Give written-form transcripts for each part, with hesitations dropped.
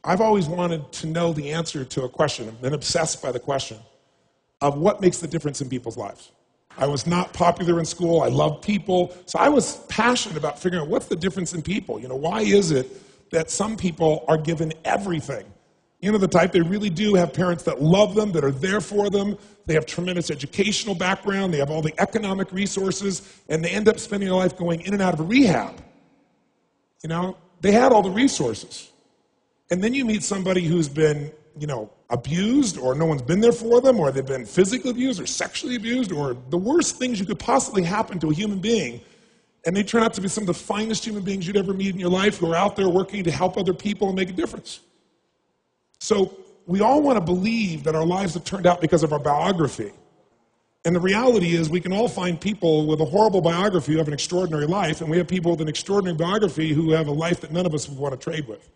I've always wanted to know the answer to a question. I've been obsessed by the question of what makes the difference in people's lives. I was not popular in school. I loved people. So I was passionate about figuring out what's the difference in people. Why is it that some people are given everything? The type, they really do have parents that love them, that are there for them. They have tremendous educational background. They have all the economic resources, and they end up spending their life going in and out of a rehab. They had all the resources. And then you meet somebody who's been, abused, or no one's been there for them, or they've been physically abused or sexually abused, or the worst things you could possibly happen to a human being. And they turn out to be some of the finest human beings you'd ever meet in your life, who are out there working to help other people and make a difference. So we all want to believe that our lives have turned out because of our biography. And the reality is we can all find people with a horrible biography who have an extraordinary life, and we have people with an extraordinary biography who have a life that none of us would want to trade with.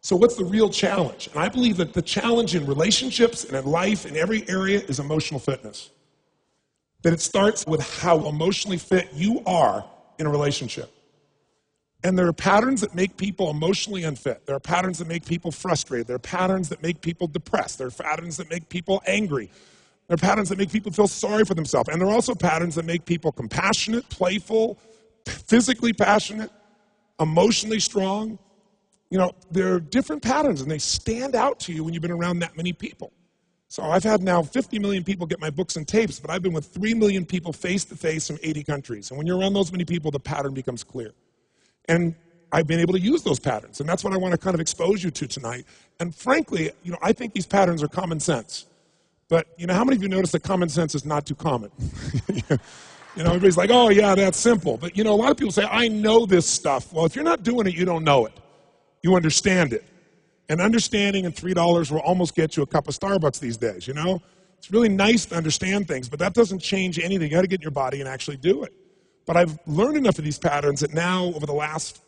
So what's the real challenge? And I believe that the challenge in relationships and in life, in every area, is emotional fitness. That it starts with how emotionally fit you are in a relationship. And there are patterns that make people emotionally unfit. There are patterns that make people frustrated. There are patterns that make people depressed. There are patterns that make people angry. There are patterns that make people feel sorry for themselves. And there are also patterns that make people compassionate, playful, physically passionate, emotionally strong. There are different patterns, and they stand out to you when you've been around that many people. So I've had now 50 million people get my books and tapes, but I've been with 3 million people face-to-face from 80 countries. And when you're around those many people, the pattern becomes clear. And I've been able to use those patterns, and that's what I want to kind of expose you to tonight. And frankly, I think these patterns are common sense. But, how many of you notice that common sense is not too common? Everybody's like, oh, yeah, that's simple. But, a lot of people say, I know this stuff. Well, if you're not doing it, you don't know it. You understand it. And understanding and $3 will almost get you a cup of Starbucks these days, It's really nice to understand things, but that doesn't change anything. You got to get in your body and actually do it. But I've learned enough of these patterns that now, over the last,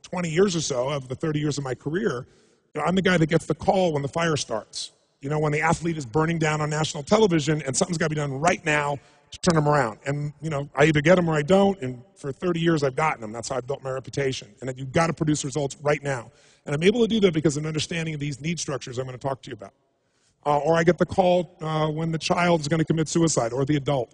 20 years or so, of the 30 years of my career, I'm the guy that gets the call when the fire starts. When the athlete is burning down on national television and something's got to be done right now to turn them around. And, I either get them or I don't, and for 30 years I've gotten them. That's how I've built my reputation. And you've got to produce results right now. And I'm able to do that because of an understanding of these need structures I'm going to talk to you about. Or I get the call when the child is going to commit suicide, or the adult.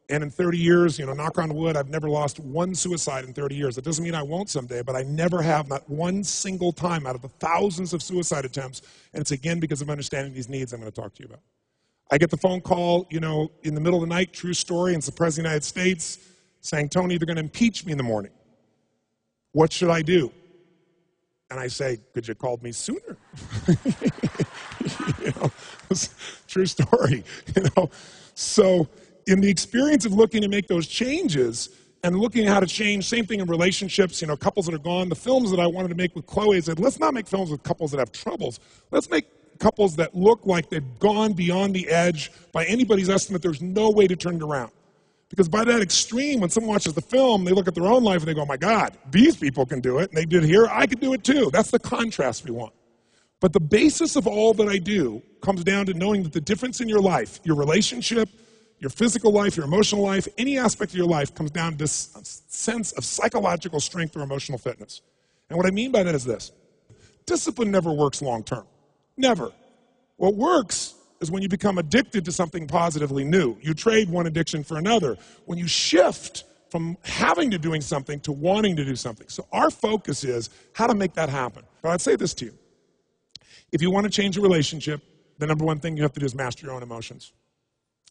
And in 30 years, knock on wood, I've never lost one suicide in 30 years. That doesn't mean I won't someday, but I never have, not one single time out of the thousands of suicide attempts. And it's again because of understanding these needs I'm going to talk to you about. I get the phone call, in the middle of the night, true story, and it's the President of the United States saying, Tony, they're going to impeach me in the morning. What should I do? And I say, could you have called me sooner? True story. So in the experience of looking to make those changes and looking at how to change, same thing in relationships, couples that are gone, the films that I wanted to make with Chloe, I said, let's not make films with couples that have troubles. Let's make couples that look like they've gone beyond the edge. By anybody's estimate, there's no way to turn it around. Because by that extreme, when someone watches the film, they look at their own life and they go, oh my God, these people can do it, and they did it here, I can do it too. That's the contrast we want. But the basis of all that I do comes down to knowing that the difference in your life, your relationship, your physical life, your emotional life, any aspect of your life comes down to this sense of psychological strength or emotional fitness. And what I mean by that is this. Discipline never works long term. Never. What works is when you become addicted to something positively new. You trade one addiction for another. When you shift from having to doing something to wanting to do something. So our focus is how to make that happen. But I'd say this to you. If you want to change a relationship, the number one thing you have to do is master your own emotions.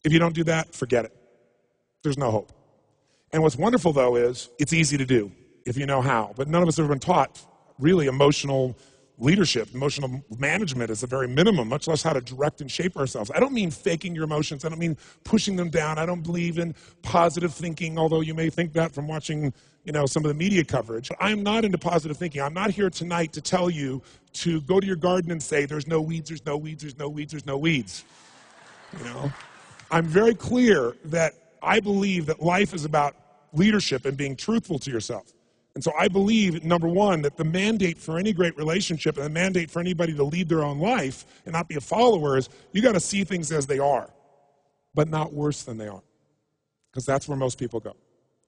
If you don't do that, forget it. There's no hope. And what's wonderful, though, is it's easy to do if you know how. But none of us have ever been taught really emotional leadership. Emotional management is the very minimum, much less how to direct and shape ourselves. I don't mean faking your emotions. I don't mean pushing them down. I don't believe in positive thinking, although you may think that from watching some of the media coverage. But I'm not into positive thinking. I'm not here tonight to tell you to go to your garden and say, there's no weeds, there's no weeds, there's no weeds, there's no weeds. I'm very clear that I believe that life is about leadership and being truthful to yourself. And so I believe, number one, that the mandate for any great relationship and the mandate for anybody to lead their own life and not be a follower is you got to see things as they are, but not worse than they are. Because that's where most people go.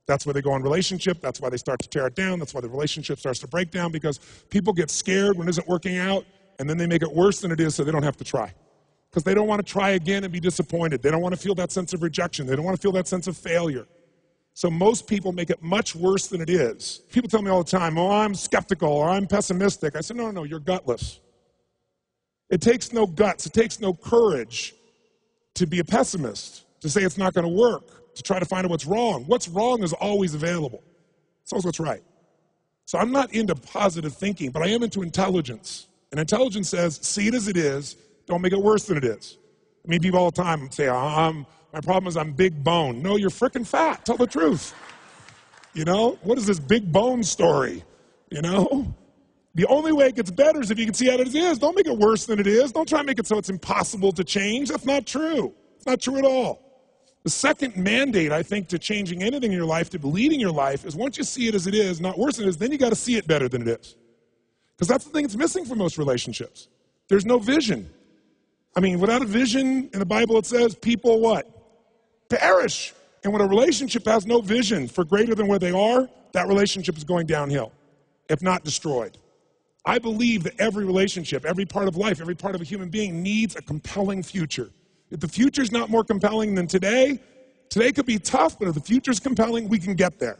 That's where they go in relationship. That's why they start to tear it down. That's why the relationship starts to break down, because people get scared when it isn't working out. and then they make it worse than it is so they don't have to try. Because they don't want to try again and be disappointed. They don't want to feel that sense of rejection. They don't want to feel that sense of failure. So most people make it much worse than it is. People tell me all the time, oh, I'm skeptical or I'm pessimistic. I said, no, you're gutless. It takes no guts, it takes no courage to be a pessimist, to say it's not going to work, to try to find out what's wrong. What's wrong is always available. It's always what's right. So I'm not into positive thinking, but I am into intelligence. And intelligence says, see it as it is, don't make it worse than it is. I mean, people all the time say, my problem is I'm big bone. No, you're freaking fat. Tell the truth. You know, what is this big bone story? You know? The only way it gets better is if you can see how it is. Don't make it worse than it is. Don't try to make it so it's impossible to change. That's not true. It's not true at all. The second mandate, I think, to changing anything in your life, to leading your life, is once you see it as it is, not worse than it is, then you got to see it better than it is. Because that's the thing that's missing from most relationships. There's no vision. I mean, without a vision, in the Bible it says, people what? Perish. And when a relationship has no vision for greater than where they are, that relationship is going downhill, if not destroyed. I believe that every relationship, every part of life, every part of a human being needs a compelling future. If the future's not more compelling than today could be tough, but if the future's compelling, we can get there.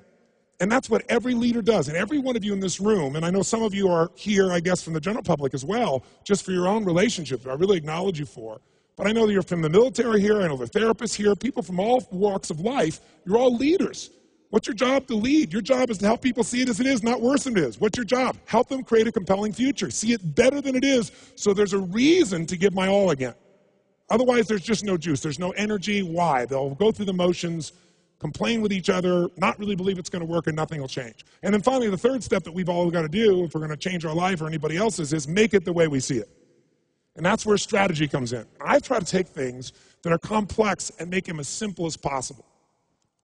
And that's what every leader does. And every one of you in this room, and I know some of you are here, I guess, from the general public as well, just for your own relationships, I really acknowledge you for. But I know that you're from the military here, I know the therapists here, people from all walks of life, you're all leaders. What's your job to lead? Your job is to help people see it as it is, not worse than it is. What's your job? Help them create a compelling future. See it better than it is, so there's a reason to give my all again. Otherwise, there's just no juice. There's no energy. Why? They'll go through the motions, complain with each other, not really believe it's going to work, and nothing will change. And then finally, the third step that we've all got to do if we're going to change our life or anybody else's is make it the way we see it. And that's where strategy comes in. I try to take things that are complex and make them as simple as possible.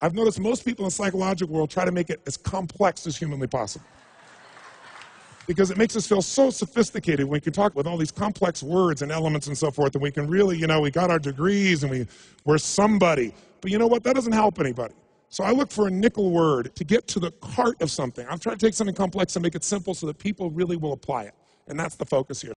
I've noticed most people in the psychological world try to make it as complex as humanly possible. Because it makes us feel so sophisticated when we can talk with all these complex words and elements and so forth, and we can really, we got our degrees and we're somebody. But you know what? That doesn't help anybody. So I look for a nickel word to get to the heart of something. I'm trying to take something complex and make it simple so that people really will apply it. And that's the focus here.